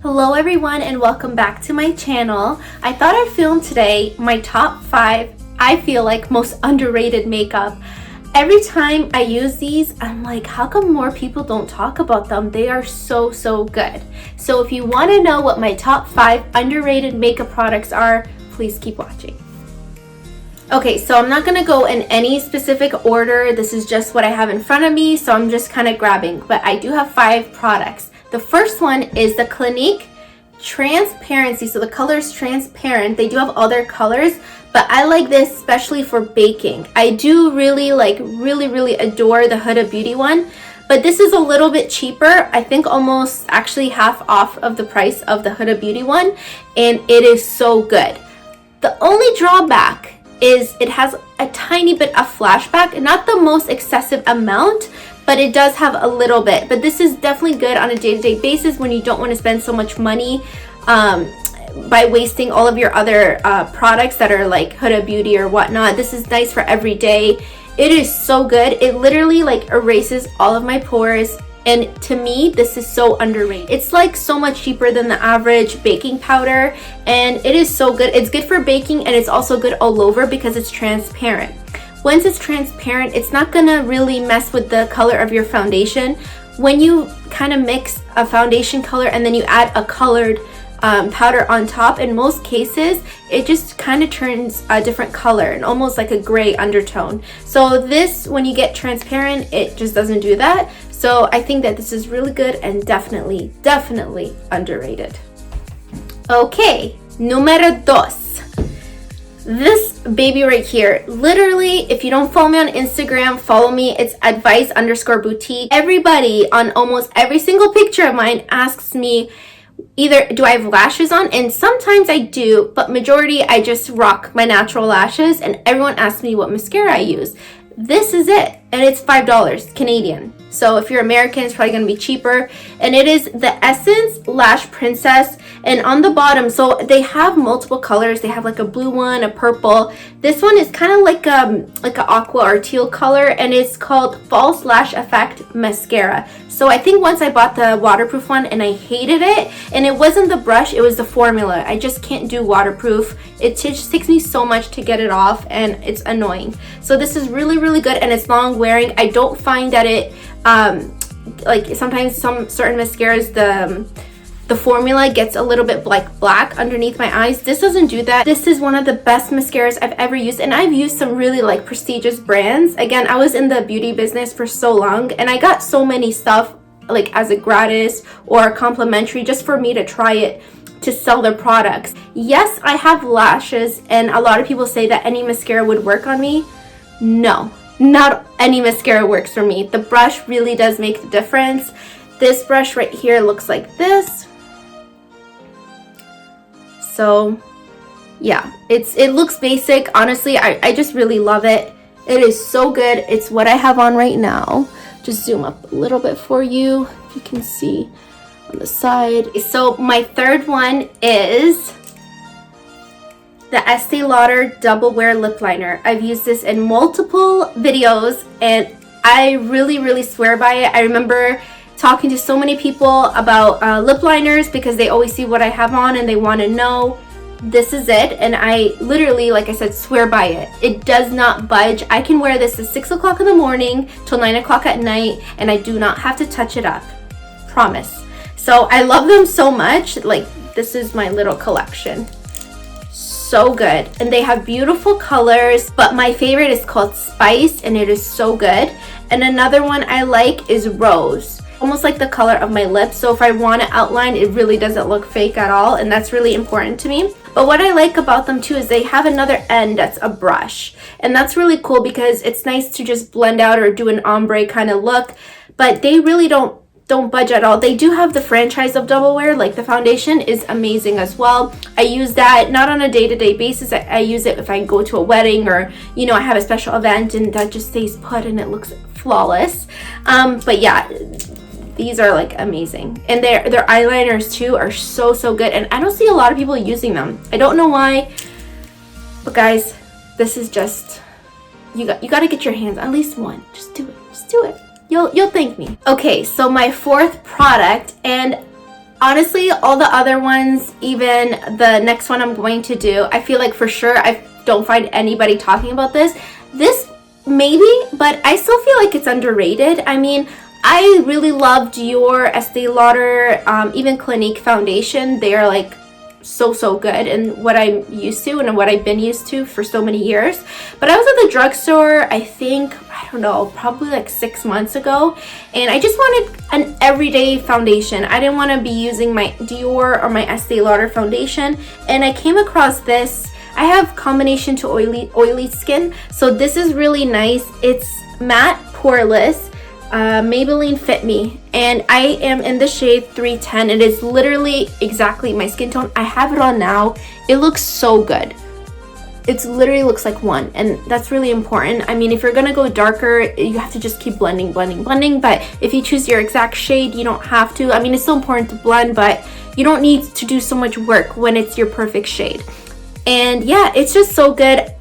Hello everyone and welcome back to my channel. I thought I'd film today my top 5 I feel like most underrated makeup. Every time I use these, I'm like, how come more people don't talk about them? They are so good. So if you want to know what my top 5 underrated makeup products are, please keep watching. Okay, so I'm not gonna go in any specific order. This is just what I have in front of me, so I'm just kind of grabbing, but I do have 5 products. The first one is the Clinique Transparency. So the color is transparent. They do have other colors, but I like this especially for baking. I do really adore the Huda Beauty one, but this is a little bit cheaper. I think almost actually half off of the price of the Huda Beauty one, and it is so good. The only drawback is it has a tiny bit of flashback, not the most excessive amount, but it does have a little bit. But this is definitely good on a day-to-day basis when you don't want to spend so much money by wasting all of your other products that are like Huda Beauty or whatnot. This is nice for every day. It is so good. It literally like erases all of my pores, and to me this is so underrated. It's like so much cheaper than the average baking powder, and it is so good. It's good for baking, and it's also good all over because it's transparent. Once it's transparent, it's not gonna really mess with the color of your foundation. When you kind of mix a foundation color and then you add a colored powder on top, in most cases it just kind of turns a different color and almost like a gray undertone. So this, when you get transparent, it just doesn't do that. So I think that this is really good and definitely underrated. Okay, numero dos. This baby right here, literally, if you don't follow me on Instagram, follow me. It's advice_boutique. Everybody on almost every single picture of mine asks me either do I have lashes on, and sometimes I do, but majority I just rock my natural lashes, and everyone asks me what mascara I use. This is it, and it's $5 Canadian. So if you're American, it's probably going to be cheaper. And it is the Essence Lash Princess. And on the bottom, so they have multiple colors. They have like a blue one, a purple. This one is kind of like an aqua or teal color, and it's called False Lash Effect Mascara. So I think once I bought the waterproof one and I hated it, and it wasn't the brush, it was the formula. I just can't do waterproof. It just takes me so much to get it off, and it's annoying. So this is really good, and it's long wearing. I don't find that it like sometimes some certain mascaras, the formula gets a little bit like black underneath my eyes. This doesn't do that. This is one of the best mascaras I've ever used, and I've used some really like prestigious brands. Again, I was in the beauty business for so long, and I got so many stuff like as a gratis or complimentary just for me to try it, to sell their products. Yes, I have lashes, and a lot of people say that any mascara would work on me. No, not any mascara works for me. The brush really does make the difference. This brush right here looks like this. So yeah, it looks basic. Honestly, I just really love it. It is so good. It's what I have on right now. Just zoom up a little bit for you, if you can see on the side. So my third one is the Estee Lauder Doublewear Lip Liner. I've used this in multiple videos, and I really swear by it. I remember talking to so many people about lip liners because they always see what I have on and they want to know. This is it, and I literally, like I said, swear by it. It does not budge. I can wear this at 6 o'clock in the morning till 9 o'clock at night, and I do not have to touch it up. Promise. So I love them so much. Like, this is my little collection. So good, and they have beautiful colors, but my favorite is called Spice, and it is so good. And another one I like is Rose, almost like the color of my lips. So if I want to outline, it really doesn't look fake at all, and that's really important to me. But what I like about them too is they have another end that's a brush, and that's really cool because it's nice to just blend out or do an ombre kind of look, but they really don't budge at all. They do have the franchise of Doublewear, like the foundation is amazing as well. I use that not on a day-to-day basis. I use it if I go to a wedding or, you know, I have a special event, and that just stays put and it looks flawless. But yeah, these are like amazing, and their eyeliners too are so good, and I don't see a lot of people using them. I don't know why, but guys, this is just, you got to get your hands on at least one. Just do it. You'll thank me. Okay, so my fourth product, and honestly, all the other ones, even the next one I'm going to do, I feel like for sure I don't find anybody talking about this. This maybe, but I still feel like it's underrated. I mean, I really love Dior, Estee Lauder, even Clinique foundation. They are like so good and what I'm used to and what I've been used to for so many years. But I was at the drugstore, I think, I don't know, probably like 6 months ago, and I just wanted an everyday foundation. I didn't want to be using my Dior or my Estee Lauder foundation, and I came across this. I have combination to oily skin, so this is really nice. It's matte poreless, Maybelline Fit Me, and I am in the shade 310. It is literally exactly my skin tone. I have it on now. It looks so good. It literally looks like one, and that's really important. I mean, if you're gonna go darker, you have to just keep blending, but if you choose your exact shade, you don't have to. I mean, it's still important to blend, but you don't need to do so much work when it's your perfect shade. And yeah, it's just so good.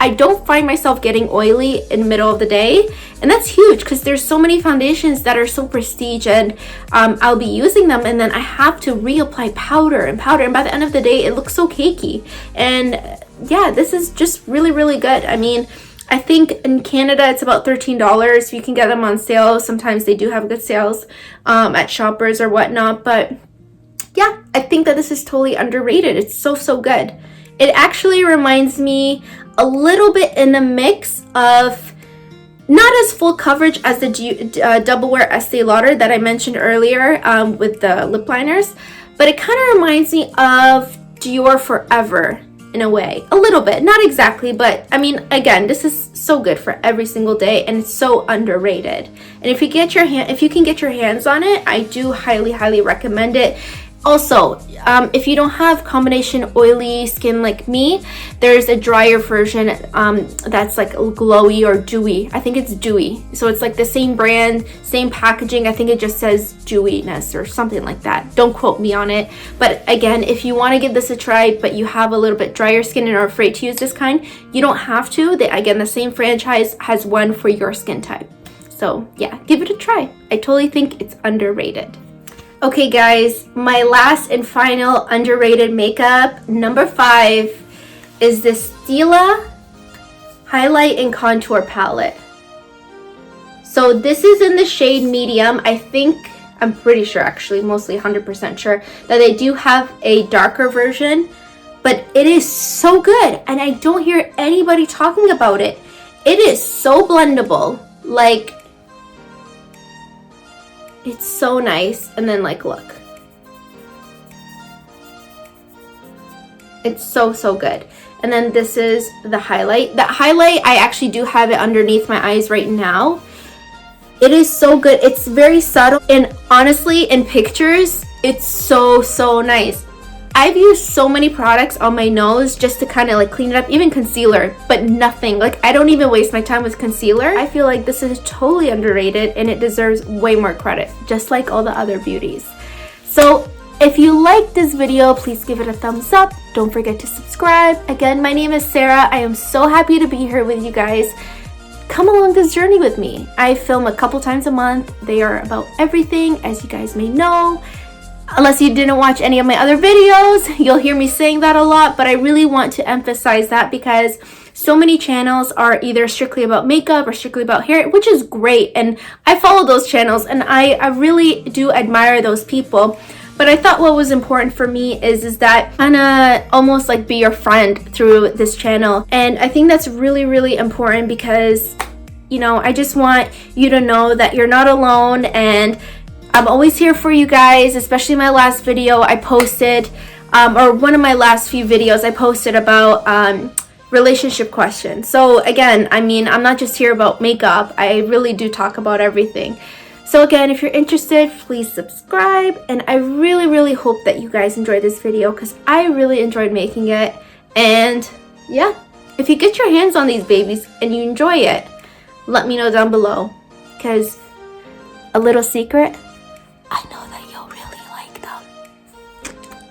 I don't find myself getting oily in the middle of the day, and that's huge because there's so many foundations that are so prestige, and I'll be using them and then I have to reapply powder, and by the end of the day it looks so cakey. And yeah, this is just really good. I mean, I think in Canada it's about $13. You can get them on sale. Sometimes they do have good sales at Shoppers or whatnot, but yeah, I think that this is totally underrated. It's so good. It actually reminds me a little bit in the mix of, not as full coverage as the Doublewear Estee Lauder that I mentioned earlier with the lip liners, but it kind of reminds me of Dior Forever in a way. A little bit, not exactly, but I mean, again, this is so good for every single day, and it's so underrated. And if you can get your hands on it, I do highly recommend it. Also, if you don't have combination oily skin like me, there's a drier version that's like glowy or dewy. I think it's dewy. So it's like the same brand, same packaging. I think it just says dewiness or something like that. Don't quote me on it. But again, if you want to give this a try, but you have a little bit drier skin and are afraid to use this kind, you don't have to. Again, the same franchise has one for your skin type. So yeah, give it a try. I totally think it's underrated. Okay guys, my last and final underrated makeup, number 5, is this Stila Highlight and Contour Palette. So this is in the shade medium. I'm pretty sure, actually, mostly 100% sure, that they do have a darker version, but it is so good, and I don't hear anybody talking about it. It is so blendable, like, it's so nice. And then like, look, it's so good. And then this is the highlight. The highlight, I actually do have it underneath my eyes right now. It is so good. It's very subtle, and honestly, in pictures, it's so nice. I've used so many products on my nose just to kind of like clean it up, even concealer, but nothing. Like, I don't even waste my time with concealer. I feel like this is totally underrated, and it deserves way more credit, just like all the other beauties. So if you liked this video, please give it a thumbs up. Don't forget to subscribe. Again, my name is Sarah. I am so happy to be here with you guys. Come along this journey with me. I film a couple times a month. They are about everything, as you guys may know. Unless you didn't watch any of my other videos, you'll hear me saying that a lot, but I really want to emphasize that because so many channels are either strictly about makeup or strictly about hair, which is great, and I follow those channels, and I really do admire those people. But I thought what was important for me is that kind of almost like be your friend through this channel, and I think that's really important because, you know, I just want you to know that you're not alone, and I'm always here for you guys. Especially my last video I posted, or one of my last few videos I posted about relationship questions. So again, I mean, I'm not just here about makeup. I really do talk about everything. So again, if you're interested, please subscribe, and I really hope that you guys enjoyed this video because I really enjoyed making it. And yeah, if you get your hands on these babies and you enjoy it, let me know down below, because a little secret,